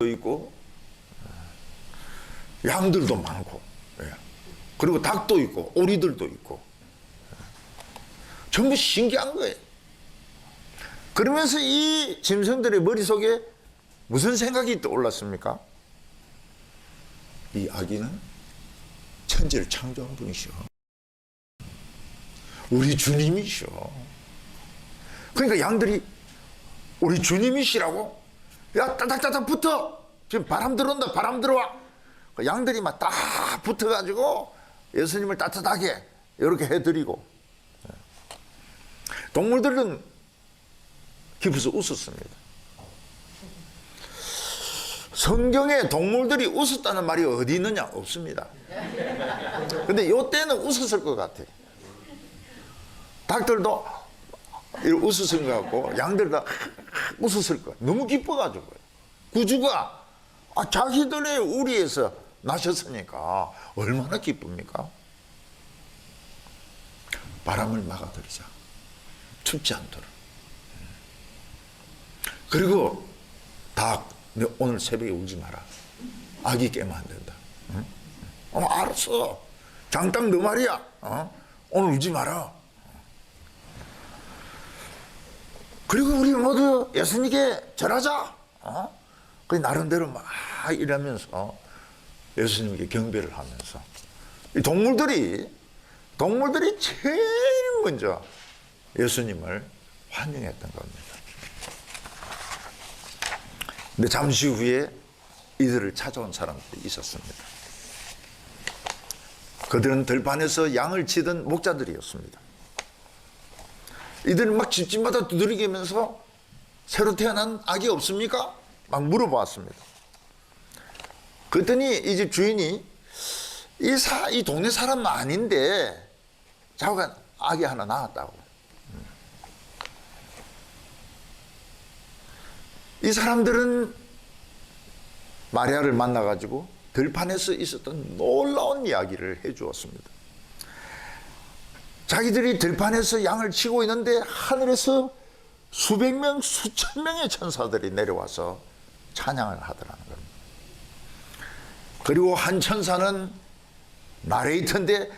있고 양들도 많고 그리고 닭도 있고 오리들도 있고 전부 신기한 거예요. 그러면서 이 짐승들의 머릿속에 무슨 생각이 떠올랐습니까? 이 아기는 천지를 창조한 분이시오. 우리 주님이시오. 그러니까 양들이 우리 주님이시라고? 야, 따닥따닥 붙어. 지금 바람 들어온다. 바람 들어와. 양들이 막 딱 붙어가지고 예수님을 따뜻하게 이렇게 해드리고, 동물들은 기뻐서 웃었습니다. 성경에 동물들이 웃었다는 말이 어디 있느냐? 없습니다. 근데 이때는 웃었을 것 같아요. 닭들도 이렇게 웃었을 것 같고 양들도 웃었을 것 같아요. 너무 기뻐가지고 구주가 자기들의 우리에서 나셨으니까 얼마나 기쁩니까? 바람을 막아들이자. 춥지 않도록. 그리고 닭, 너 오늘 새벽에 울지 마라. 아기 깨면 안 된다. 응? 알았어. 장땅 너 말이야. 오늘 울지 마라. 그리고 우리 모두 예수님께 절하자. 그 나름대로 막 이러면서 예수님께 경배를 하면서 이 동물들이 제일 먼저 예수님을 환영했던 겁니다. 근데 잠시 후에 이들을 찾아온 사람들이 있었습니다. 그들은 들판에서 양을 치던 목자들이었습니다. 이들은 막 집집마다 두드리면서 새로 태어난 아기 없습니까? 막 물어보았습니다. 그랬더니 이 집 주인이 이 동네 사람 아닌데 자기가 아기 하나 낳았다고. 이 사람들은 마리아를 만나가지고 들판에서 있었던 놀라운 이야기를 해주었습니다. 자기들이 들판에서 양을 치고 있는데 하늘에서 수백 명, 수천 명의 천사들이 내려와서 찬양을 하더라는 겁니다. 그리고 한 천사는 나레이터인데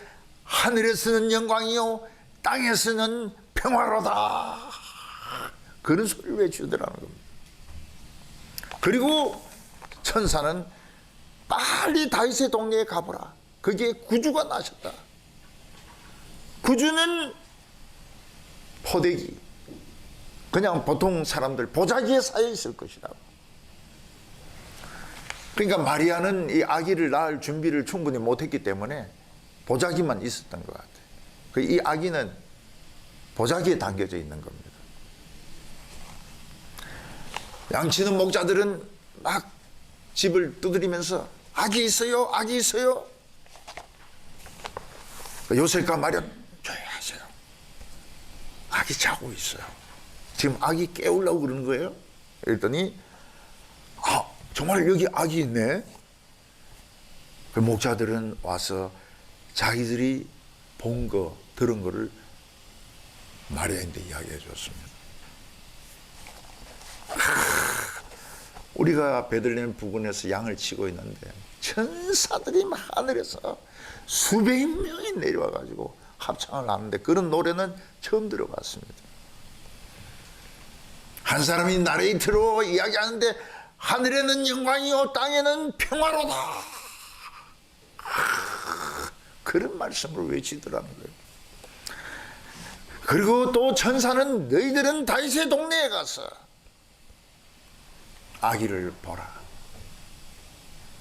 하늘에서는 영광이요 땅에서는 평화로다, 그런 소리를 외치더라는 겁니다. 그리고 천사는 빨리 다윗의 동네에 가보라. 거기에 구주가 나셨다. 구주는 포대기, 그냥 보통 사람들 보자기에 쌓여 있을 것이라고. 그러니까 마리아는 이 아기를 낳을 준비를 충분히 못했기 때문에 보자기만 있었던 것 같아요. 이 아기는 보자기에 담겨져 있는 겁니다. 양치는 목자들은 막 집을 두드리면서 아기 있어요, 아기 있어요. 요셉과 마리아 조용히 하세요. 아기 자고 있어요. 지금 아기 깨우려고 그러는 거예요? 그랬더니 정말 여기 아기 있네. 그 목자들은 와서 자기들이 본 거, 들은 거를 마리아한테 이야기해 줬습니다. 우리가 베들레헴 부근에서 양을 치고 있는데 천사들이 하늘에서 수백 명이 내려와 가지고 합창을 하는데 그런 노래는 처음 들어봤습니다. 한 사람이 나레이트로 이야기하는데 하늘에는 영광이요 땅에는 평화로다, 그런 말씀을 외치더라는 거예요. 그리고 또 천사는 너희들은 다윗의 동네에 가서 아기를 보라.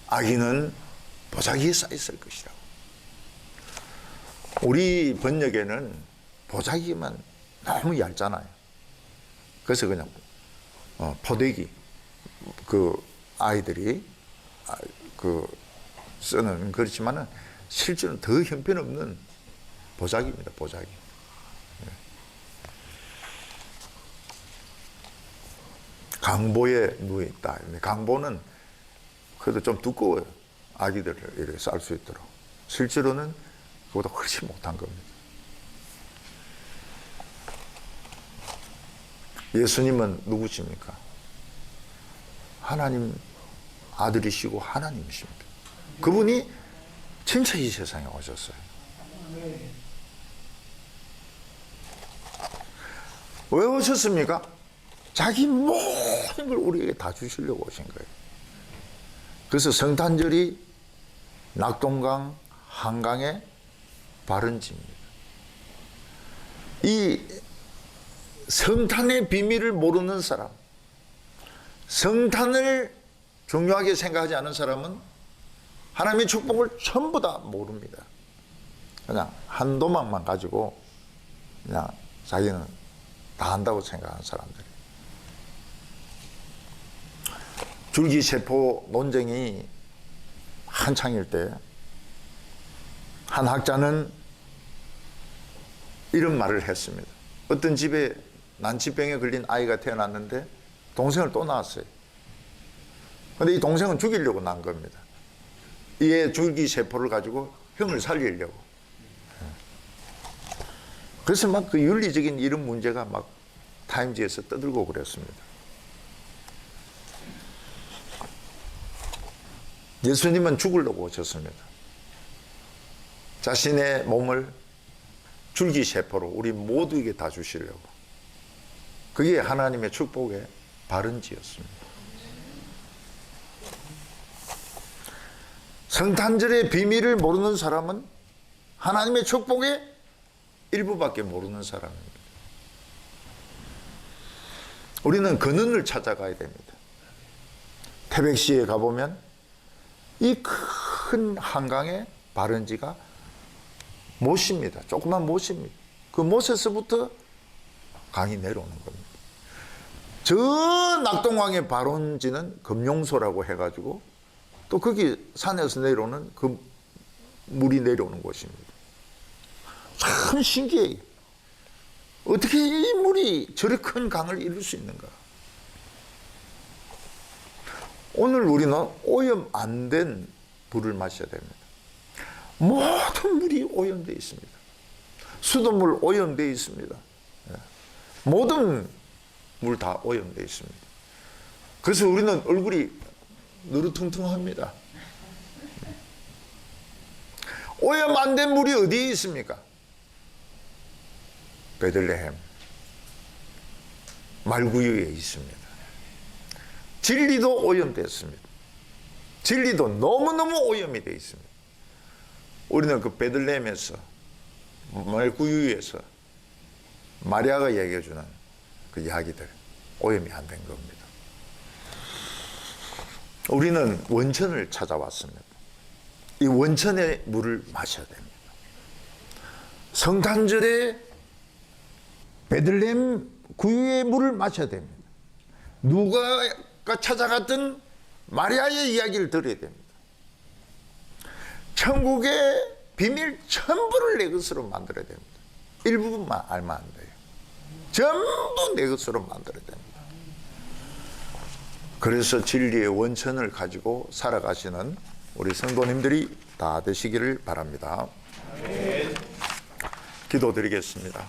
아기는 보자기에 쌓였을 것이라고. 우리 번역에는 보자기만 너무 얇잖아요. 그래서 그냥 포대기, 그 아이들이 그 쓰는, 그렇지만은 실제로는 더 형편없는 보자기입니다. 보자기. 강보에 누워 있다. 강보는 그래도 좀 두꺼워요. 아기들을 이렇게 쌀 수 있도록. 실제로는 그보다 훨씬 못한 겁니다. 예수님은 누구십니까? 하나님 아들이시고 하나님이십니다. 그분이 진짜 이 세상에 오셨어요. 왜 오셨습니까? 자기 모든 걸 우리에게 다 주시려고 오신 거예요. 그래서 성탄절이 낙동강 한강의 발원지입니다. 이 성탄의 비밀을 모르는 사람, 성탄을 중요하게 생각하지 않은 사람은 하나님의 축복을 전부 다 모릅니다. 그냥 한 도망만 가지고 그냥 자기는 다 한다고 생각하는 사람들이. 줄기세포 논쟁이 한창일 때 한 학자는 이런 말을 했습니다. 어떤 집에 난치병에 걸린 아이가 태어났는데 동생을 또 낳았어요. 그런데 이 동생은 죽이려고 낳은 겁니다. 이에 줄기세포를 가지고 형을 살리려고. 그래서 막 그 윤리적인 이런 문제가 막 타임지에서 떠들고 그랬습니다. 예수님은 죽으려고 오셨습니다. 자신의 몸을 줄기세포로 우리 모두에게 다 주시려고. 그게 하나님의 축복의 발원지였습니다. 성탄절의 비밀을 모르는 사람은 하나님의 축복의 일부밖에 모르는 사람입니다. 우리는 근원을 찾아가야 됩니다. 태백시에 가보면 이 큰 한강의 발원지가 못입니다. 조그만 못입니다. 그 못에서부터 강이 내려오는 겁니다. 저 낙동강의 발원지는 금용소라고 해가지고 또 거기 산에서 내려오는 그 물이 내려오는 곳입니다. 참 신기해요. 어떻게 이 물이 저리 큰 강을 이룰 수 있는가? 오늘 우리는 오염 안 된 물을 마셔야 됩니다. 모든 물이 오염되어 있습니다. 수돗물 오염되어 있습니다. 모든 물 다 오염되어 있습니다. 그래서 우리는 얼굴이 누르퉁퉁합니다. 오염 안 된 물이 어디에 있습니까? 베들레헴 말구유에 있습니다. 진리도 오염됐습니다. 진리도 너무너무 오염이 되어 있습니다. 우리는 그 베들레헴에서 말구유에서 마리아가 얘기해 주는 그 이야기들 오염이 안 된 겁니다. 우리는 원천을 찾아왔습니다. 이 원천의 물을 마셔야 됩니다. 성탄절에 베들레헴 구유의 물을 마셔야 됩니다. 누가가 찾아갔던 마리아의 이야기를 들어야 됩니다. 천국의 비밀 전부를 내 것으로 만들어야 됩니다. 일부분만 알면 안 돼요. 전부 내 것으로 만들어야 됩니다. 그래서 진리의 원천을 가지고 살아가시는 우리 성도님들이 다 되시기를 바랍니다. 기도드리겠습니다.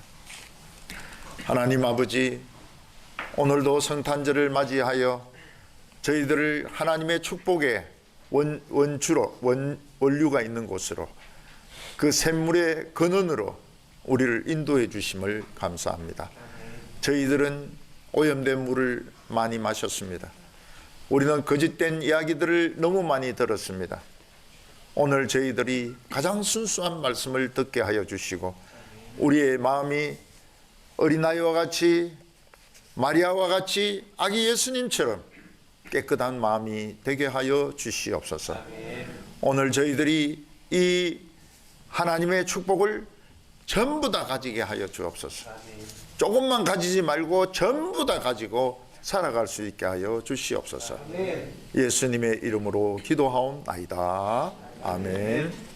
하나님 아버지, 오늘도 성탄절을 맞이하여 저희들을 하나님의 축복의 원류가 있는 곳으로, 그 샘물의 근원으로 우리를 인도해 주심을 감사합니다. 저희들은 오염된 물을 많이 마셨습니다. 우리는 거짓된 이야기들을 너무 많이 들었습니다. 오늘 저희들이 가장 순수한 말씀을 듣게 하여 주시고, 우리의 마음이 어린아이와 같이, 마리아와 같이 아기 예수님처럼 깨끗한 마음이 되게 하여 주시옵소서. 오늘 저희들이 이 하나님의 축복을 전부 다 가지게 하여 주옵소서. 조금만 가지지 말고 전부 다 가지고 살아갈 수 있게 하여 주시옵소서. 예수님의 이름으로 기도하옵나이다. 아멘.